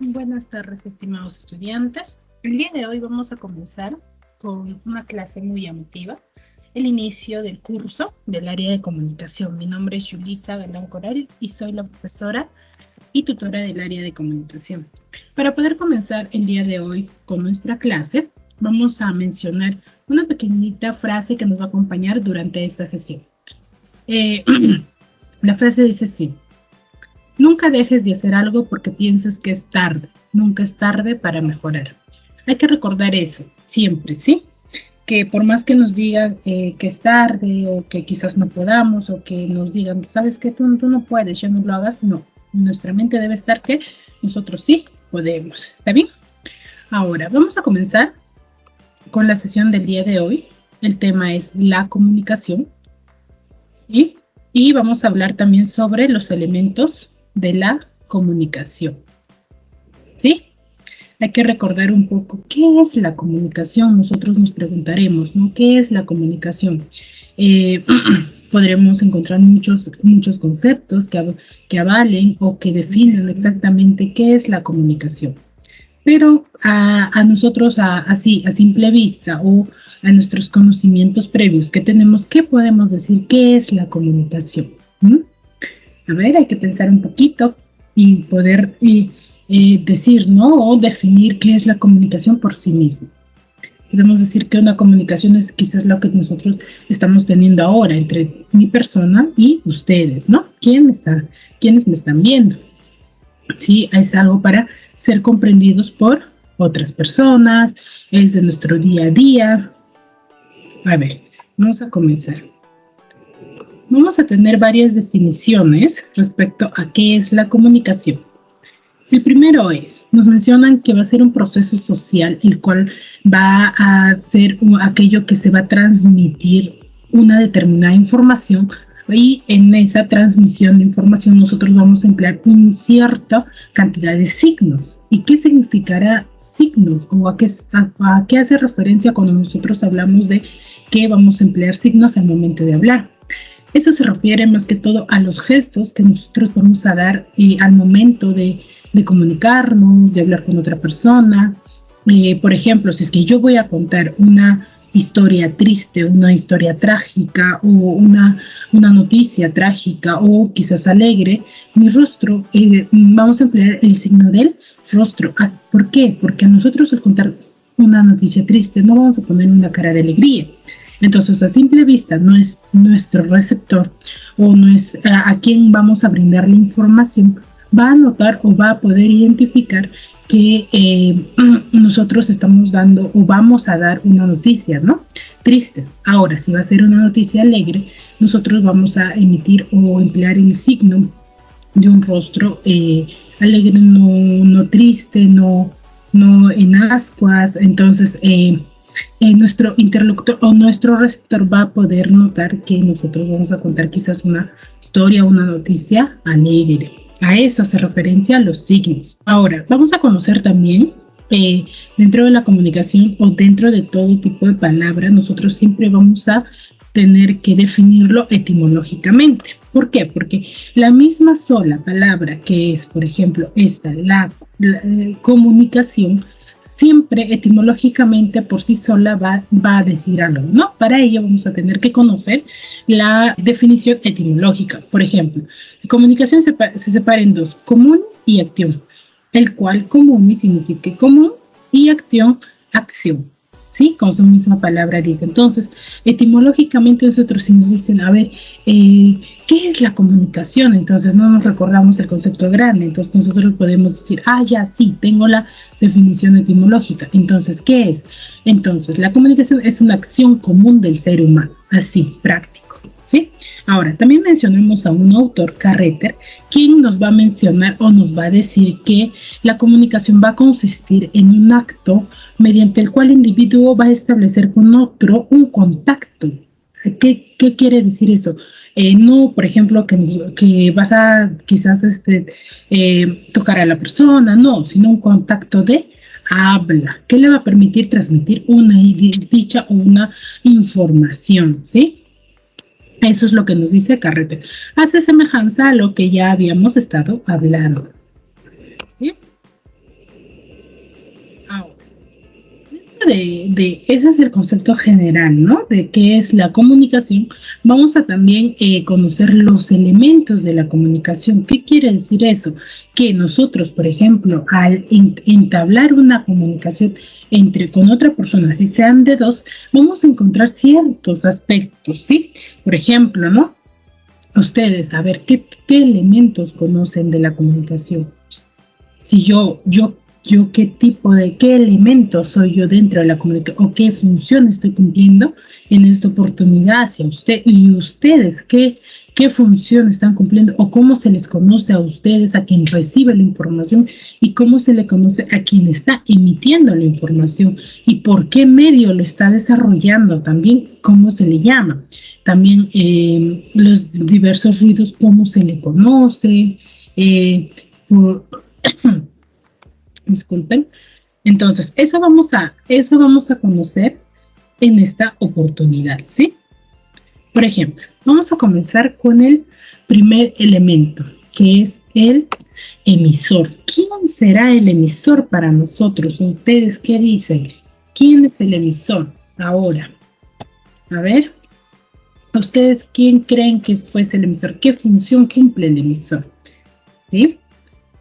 Buenas tardes, estimados estudiantes. El día de hoy vamos a comenzar con una clase muy emotiva, el inicio del curso del área de comunicación. Mi nombre es Yulisa Galán Coral y soy la profesora y tutora del área de comunicación. Para poder comenzar el día de hoy con nuestra clase, vamos a mencionar una pequeñita frase que nos va a acompañar durante esta sesión. La frase dice así: nunca dejes de hacer algo porque pienses que es tarde. Nunca es tarde para mejorar. Hay que recordar eso siempre, ¿sí? Que por más que nos digan que es tarde o que quizás no podamos o que nos digan, sabes que tú no puedes, ya no lo hagas, no. Nuestra mente debe estar que nosotros sí podemos. ¿Está bien? Ahora, vamos a comenzar con la sesión del día de hoy. El tema es la comunicación, ¿sí? Y vamos a hablar también sobre los elementos de la comunicación, ¿sí? Hay que recordar un poco qué es la comunicación. Nosotros nos preguntaremos, ¿no? ¿Qué es la comunicación? Podremos encontrar muchos conceptos que avalen o que definen exactamente qué es la comunicación. Pero a nosotros, así, a simple vista o a nuestros conocimientos previos que tenemos, ¿qué podemos decir? ¿Qué es la comunicación? A ver, hay que pensar un poquito y poder decir, ¿no? O definir qué es la comunicación por sí misma. Podemos decir que una comunicación es quizás lo que nosotros estamos teniendo ahora entre mi persona y ustedes, ¿no? ¿Quiénes me están viendo? Sí, es algo para ser comprendidos por otras personas, es de nuestro día a día. A ver, vamos a comenzar. Vamos a tener varias definiciones respecto a qué es la comunicación. El primero nos mencionan que va a ser un proceso social el cual va a ser aquello que se va a transmitir una determinada información y en esa transmisión de información nosotros vamos a emplear una cierta cantidad de signos. ¿Y qué significará signos? ¿O a qué hace referencia cuando nosotros hablamos de que vamos a emplear signos al momento de hablar? Eso se refiere más que todo a los gestos que nosotros vamos a dar al momento de comunicarnos, de hablar con otra persona. Por ejemplo, si es que yo voy a contar una historia triste, una historia trágica o una noticia trágica o quizás alegre, mi rostro, vamos a emplear el signo del rostro. ¿Por qué? Porque a nosotros al contar una noticia triste no vamos a poner una cara de alegría. Entonces, a simple vista, no es nuestro receptor o no es a quien vamos a brindar la información, va a notar o va a poder identificar que nosotros estamos dando o vamos a dar una noticia, ¿no? Triste. Ahora, si va a ser una noticia alegre, nosotros vamos a emitir o emplear el signo de un rostro alegre, no triste, no en ascuas. Entonces, nuestro interlocutor o nuestro receptor va a poder notar que nosotros vamos a contar quizás una historia, una noticia alegre. A eso hace referencia a los signos. Ahora, vamos a conocer también dentro de la comunicación o dentro de todo tipo de palabra, nosotros siempre vamos a tener que definirlo etimológicamente. ¿Por qué? Porque la misma sola palabra que es, por ejemplo, la comunicación, siempre etimológicamente por sí sola va a decir algo, ¿no? Para ello vamos a tener que conocer la definición etimológica. Por ejemplo, la comunicación se separa en dos, comunis y acción, el cual comunis significa común y acción, ¿sí? Como su misma palabra dice. Entonces, etimológicamente nosotros si nos dicen, a ver, ¿qué es la comunicación? Entonces no nos recordamos el concepto grande, entonces nosotros podemos decir, ya, sí, tengo la definición etimológica. Entonces, ¿qué es? Entonces, la comunicación es una acción común del ser humano, así, práctico, ¿sí? Ahora, también mencionamos a un autor, Carreter, quien nos va a mencionar o nos va a decir que la comunicación va a consistir en un acto mediante el cual el individuo va a establecer con otro un contacto. ¿Qué quiere decir eso? No, por ejemplo, que vas a quizás tocar a la persona, no, sino un contacto de habla, que le va a permitir transmitir una dicha o una información, ¿sí? Eso es lo que nos dice Carreter. Hace semejanza a lo que ya habíamos estado hablando, ¿sí? ese es el concepto general, ¿no? De qué es la comunicación, vamos a también conocer los elementos de la comunicación. ¿Qué quiere decir eso? Que nosotros, por ejemplo, al entablar una comunicación con otra persona, si sean de dos, vamos a encontrar ciertos aspectos, ¿sí? Por ejemplo, ¿no? Ustedes, a ver, ¿qué elementos conocen de la comunicación? Si qué elementos soy yo dentro de la comunicación o qué función estoy cumpliendo en esta oportunidad hacia usted y ustedes, qué función están cumpliendo o cómo se les conoce a ustedes, a quien recibe la información y cómo se le conoce a quien está emitiendo la información y por qué medio lo está desarrollando, también cómo se le llama, también los diversos ruidos, cómo se le conoce, disculpen. Entonces, eso vamos a conocer en esta oportunidad, ¿sí? Por ejemplo, vamos a comenzar con el primer elemento, que es el emisor. ¿Quién será el emisor para nosotros? ¿Ustedes qué dicen? ¿Quién es el emisor ahora? A ver, ¿ustedes quién creen que es el emisor? ¿Qué función cumple el emisor? ¿Sí?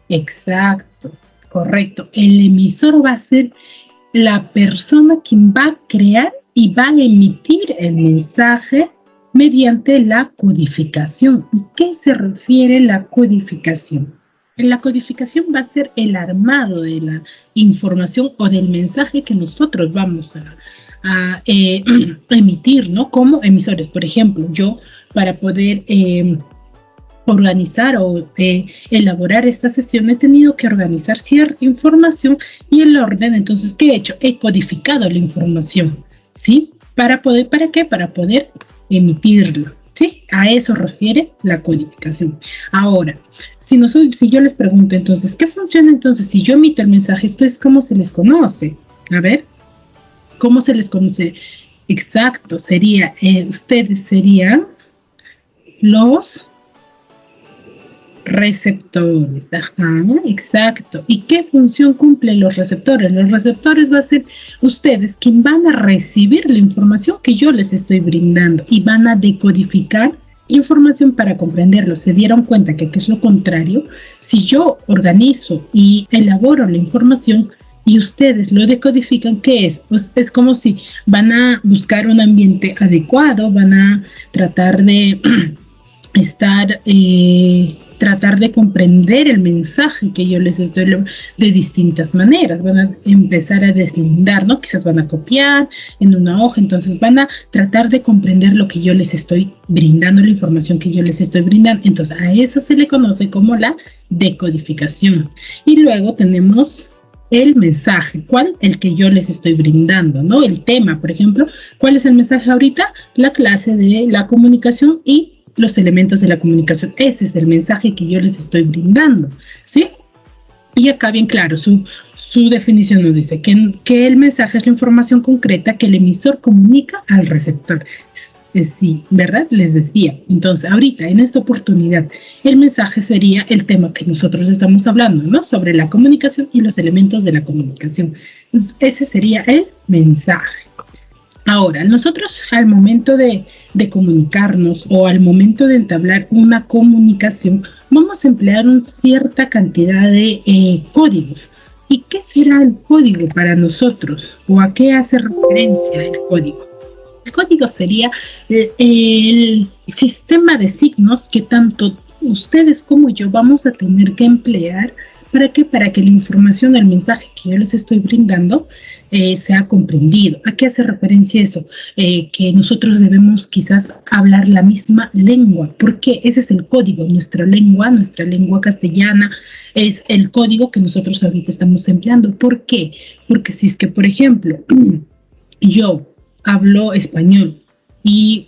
Exacto. Correcto. El emisor va a ser la persona quien va a crear y va a emitir el mensaje mediante la codificación. ¿Y qué se refiere la codificación? La codificación va a ser el armado de la información o del mensaje que nosotros vamos a emitir, ¿no? Como emisores. Por ejemplo, yo para poder organizar o elaborar esta sesión he tenido que organizar cierta información y el orden. Entonces, ¿qué he hecho? He codificado la información, ¿sí? ¿Para qué? Para poder emitirlo, ¿sí? A eso refiere la codificación. Ahora, si yo les pregunto entonces, ¿qué funciona entonces si yo emito el mensaje? Esto es cómo se les conoce. A ver, ¿cómo se les conoce? Exacto, ustedes serían los receptores. Ajá, exacto. ¿Y qué función cumplen los receptores? Los receptores va a ser ustedes quien van a recibir la información que yo les estoy brindando y van a decodificar información para comprenderlo. ¿Se dieron cuenta que es lo contrario? Si yo organizo y elaboro la información y ustedes lo decodifican, ¿qué es? Pues es como si van a buscar un ambiente adecuado, van a tratar de tratar de comprender el mensaje que yo les estoy de distintas maneras. Van a empezar a deslindar, ¿no? Quizás van a copiar en una hoja, entonces van a tratar de comprender lo que yo les estoy brindando, la información que yo les estoy brindando. Entonces a eso se le conoce como la decodificación. Y luego tenemos el mensaje, ¿cuál? El que yo les estoy brindando, ¿no? El tema, por ejemplo, ¿cuál es el mensaje ahorita? La clase de la comunicación y los elementos de la comunicación. Ese es el mensaje que yo les estoy brindando, ¿sí? Y acá bien claro, su definición nos dice que el mensaje es la información concreta que el emisor comunica al receptor. Sí, ¿verdad? Les decía. Entonces, ahorita, en esta oportunidad, el mensaje sería el tema que nosotros estamos hablando, ¿no? Sobre la comunicación y los elementos de la comunicación. Entonces, ese sería el mensaje. Ahora, nosotros al momento de comunicarnos o al momento de entablar una comunicación, vamos a emplear una cierta cantidad de códigos. ¿Y qué será el código para nosotros? ¿O a qué hace referencia el código? El código sería el sistema de signos que tanto ustedes como yo vamos a tener que emplear. ¿Para qué? Para que la información, el mensaje que yo les estoy brindando sea comprendido. ¿A qué hace referencia eso? Que nosotros debemos quizás hablar la misma lengua. ¿Por qué? Ese es el código. Nuestra lengua castellana es el código que nosotros ahorita estamos empleando. ¿Por qué? Porque si es que, por ejemplo, yo hablo español y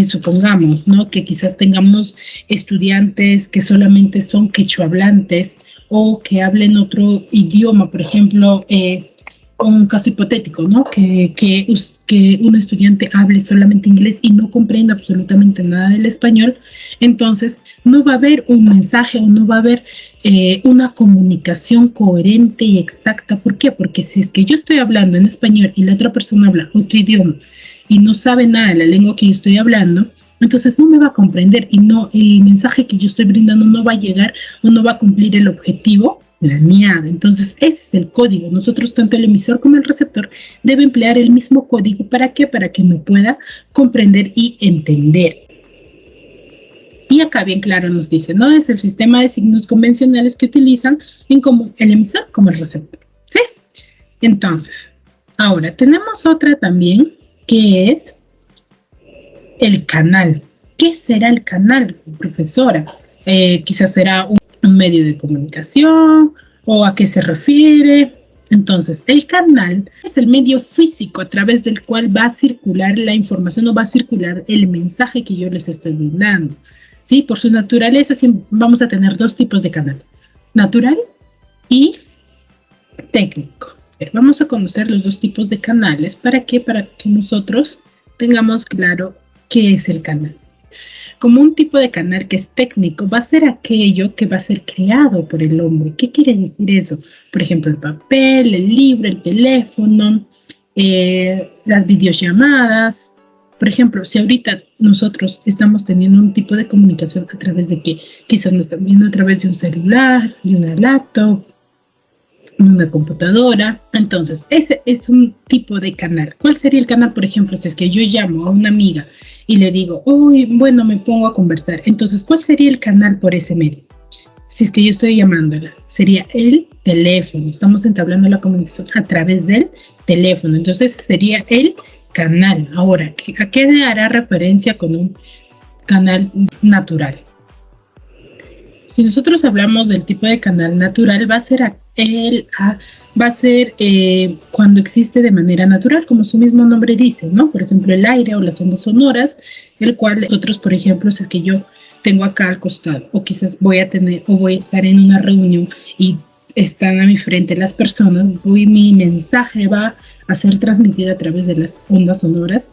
supongamos, ¿no? Que quizás tengamos estudiantes que solamente son quechuahablantes o que hablen otro idioma, por ejemplo, un caso hipotético, ¿no? Que un estudiante hable solamente inglés y no comprenda absolutamente nada del español, entonces no va a haber un mensaje o no va a haber una comunicación coherente y exacta. ¿Por qué? Porque si es que yo estoy hablando en español y la otra persona habla otro idioma y no sabe nada de la lengua que yo estoy hablando, entonces no me va a comprender y no, el mensaje que yo estoy brindando no va a llegar o no va a cumplir el objetivo planeado. Entonces ese es el código. Nosotros, tanto el emisor como el receptor, debe emplear el mismo código. ¿Para qué? Para que me pueda comprender y entender. Y acá bien claro nos dice, ¿no? Es el sistema de signos convencionales que utilizan en común el emisor como el receptor, ¿sí? Entonces, ahora tenemos otra también que es el canal. ¿Qué será el canal, profesora? Quizás será un medio de comunicación o a qué se refiere. Entonces, el canal es el medio físico a través del cual va a circular la información o va a circular el mensaje que yo les estoy brindando. ¿Sí? Por su naturaleza vamos a tener dos tipos de canal, natural y técnico. Vamos a conocer los dos tipos de canales. ¿Para qué? Para que nosotros tengamos claro qué es el canal. Como un tipo de canal que es técnico, va a ser aquello que va a ser creado por el hombre. ¿Qué quiere decir eso? Por ejemplo, el papel, el libro, el teléfono, las videollamadas. Por ejemplo, si ahorita nosotros estamos teniendo un tipo de comunicación a través de que quizás nos están viendo a través de un celular, de una laptop, una computadora, entonces ese es un tipo de canal. ¿Cuál sería el canal? Por ejemplo, si es que yo llamo a una amiga y le digo, uy, bueno, me pongo a conversar, entonces ¿cuál sería el canal por ese medio? Si es que yo estoy llamándola, sería el teléfono. Estamos entablando la comunicación a través del teléfono, entonces sería el canal. Ahora, ¿a qué hará referencia con un canal natural? Si nosotros hablamos del tipo de canal natural, va a ser cuando existe de manera natural, como su mismo nombre dice, ¿no? Por ejemplo, el aire o las ondas sonoras, el cual nosotros, por ejemplo, si es que yo tengo acá al costado, o quizás voy a estar en una reunión y están a mi frente las personas, mi mensaje va a ser transmitido a través de las ondas sonoras,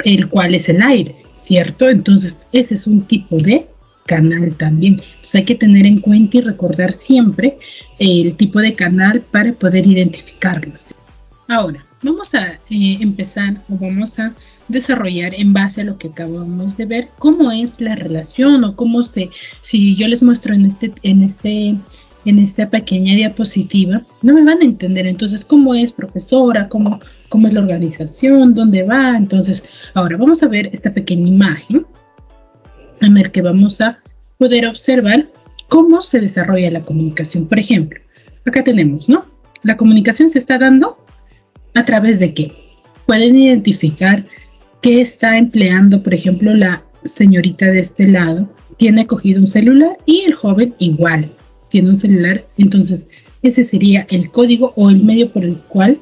el cual es el aire, ¿cierto? Entonces, ese es un tipo de canal también. Entonces hay que tener en cuenta y recordar siempre el tipo de canal para poder identificarlos. Ahora, vamos a empezar o vamos a desarrollar en base a lo que acabamos de ver, cómo es la relación o cómo si yo les muestro en esta pequeña diapositiva, no me van a entender. Entonces, ¿cómo es, profesora? ¿Cómo es la organización? ¿Dónde va? Entonces, ahora vamos a ver esta pequeña imagen en el que vamos a poder observar cómo se desarrolla la comunicación. Por ejemplo, acá tenemos, ¿no? La comunicación se está dando a través de qué. Pueden identificar qué está empleando, por ejemplo, la señorita de este lado. Tiene cogido un celular y el joven igual tiene un celular. Entonces, ese sería el código o el medio por el cual,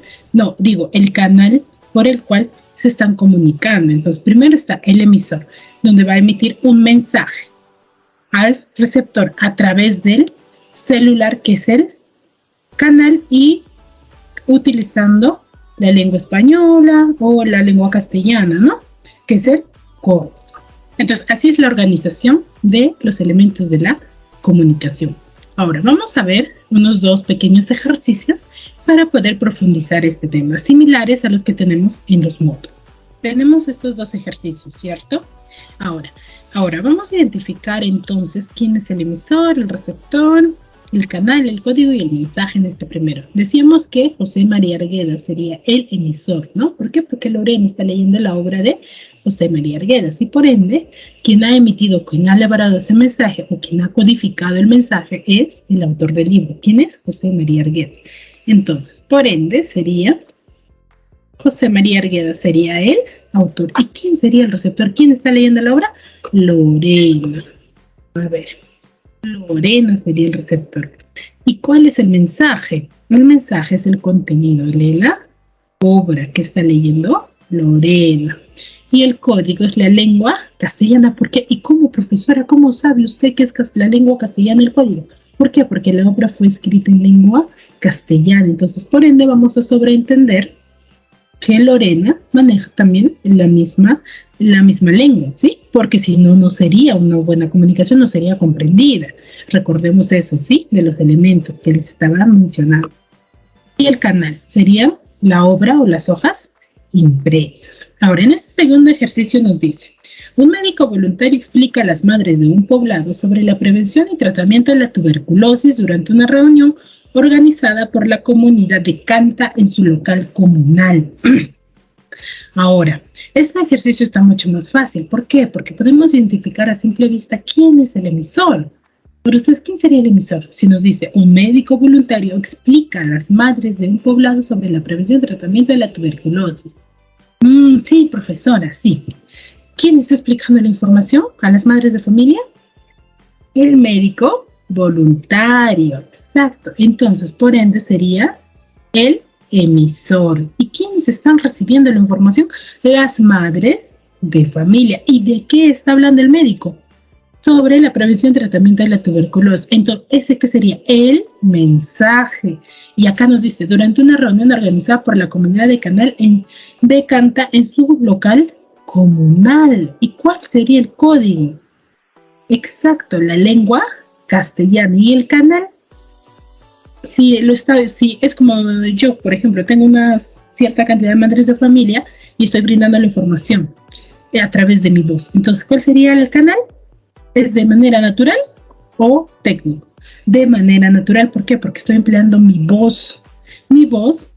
el canal por el cual se están comunicando. Entonces, primero está el emisor, donde va a emitir un mensaje al receptor a través del celular, que es el canal, y utilizando la lengua española o la lengua castellana, ¿no? Que es el código. Entonces, así es la organización de los elementos de la comunicación. Ahora, vamos a ver unos dos pequeños ejercicios para poder profundizar este tema, similares a los que tenemos en los módulos. Tenemos estos dos ejercicios, ¿cierto? Ahora vamos a identificar entonces quién es el emisor, el receptor, el canal, el código y el mensaje en este primero. Decíamos que José María Arguedas sería el emisor, ¿no? ¿Por qué? Porque Lorena está leyendo la obra de José María Arguedas y por ende, quien ha emitido, quien ha elaborado ese mensaje o quien ha codificado el mensaje es el autor del libro. ¿Quién es? José María Arguedas. Entonces, por ende, sería José María Arguedas sería el autor. ¿Y quién sería el receptor? ¿Quién está leyendo la obra? Lorena. A ver, Lorena sería el receptor. ¿Y cuál es el mensaje? El mensaje es el contenido de la obra que está leyendo Lorena. Y el código es la lengua castellana. ¿Por qué? ¿Y cómo, profesora? ¿Cómo sabe usted que es la lengua castellana el código? ¿Por qué? Porque la obra fue escrita en lengua castellana. Entonces, por ende, vamos a sobreentender que Lorena maneja también la misma la misma lengua, ¿sí? Porque si no, no sería una buena comunicación, no sería comprendida. Recordemos eso, ¿sí? De los elementos que les estaba mencionando. Y el canal sería la obra o las hojas impresas. Ahora, en este segundo ejercicio nos dice, un médico voluntario explica a las madres de un poblado sobre la prevención y tratamiento de la tuberculosis durante una reunión organizada por la comunidad de Canta en su local comunal. Ahora, este ejercicio está mucho más fácil. ¿Por qué? Porque podemos identificar a simple vista quién es el emisor. Pero ustedes, ¿quién sería el emisor? Si nos dice, un médico voluntario explica a las madres de un poblado sobre la prevención y tratamiento de la tuberculosis. Sí, profesora, sí. ¿Quién está explicando la información a las madres de familia? El médico voluntario, exacto. Entonces, por ende, sería el emisor. ¿Y quiénes están recibiendo la información? Las madres de familia. ¿Y de qué está hablando el médico? Sobre la prevención y tratamiento de la tuberculosis. Entonces, ¿ese qué sería? El mensaje. Y acá nos dice, durante una reunión organizada por la comunidad de Canta en su local comunal. ¿Y cuál sería el código? Exacto, la lengua castellana. ¿Y el canal? Si es como yo, por ejemplo, tengo una cierta cantidad de madres de familia y estoy brindando la información a través de mi voz. Entonces, ¿cuál sería el canal? ¿Es de manera natural o técnico? De manera natural, ¿por qué? Porque estoy empleando mi voz. Mi voz,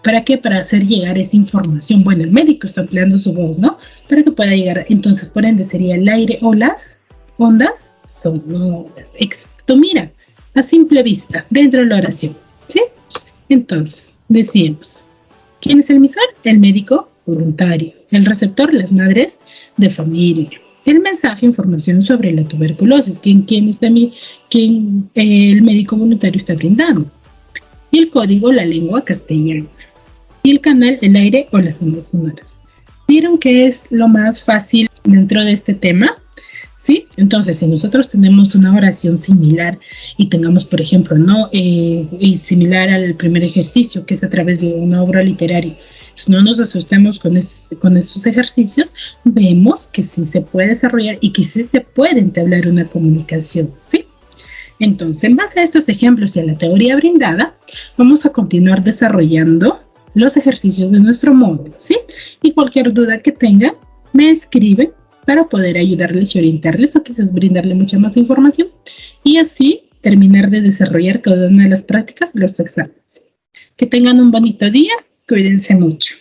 ¿para qué? Para hacer llegar esa información. Bueno, el médico está empleando su voz, ¿no? Para que pueda llegar. Entonces, por ende, sería el aire o las ondas sonoras. Exacto, mira, a simple vista, dentro de la oración, ¿sí? Entonces, decíamos, ¿quién es el emisor? El médico voluntario. El receptor, las madres de familia. El mensaje, información sobre la tuberculosis, el médico voluntario está brindando. Y el código, la lengua castellana. Y el canal, el aire o las ondas sonoras. ¿Vieron qué es lo más fácil dentro de este tema? ¿Sí? Entonces, si nosotros tenemos una oración similar y tengamos, por ejemplo, similar al primer ejercicio, que es a través de una obra literaria, no nos asustemos con esos ejercicios, vemos que sí se puede desarrollar y que sí se puede entablar una comunicación, ¿sí? Entonces, en base a estos ejemplos y a la teoría brindada, vamos a continuar desarrollando los ejercicios de nuestro módulo, ¿sí? Y cualquier duda que tengan, me escriben para poder ayudarles y orientarles o quizás brindarle mucha más información y así terminar de desarrollar cada una de las prácticas, los exámenes. Que tengan un bonito día. Cuídense mucho.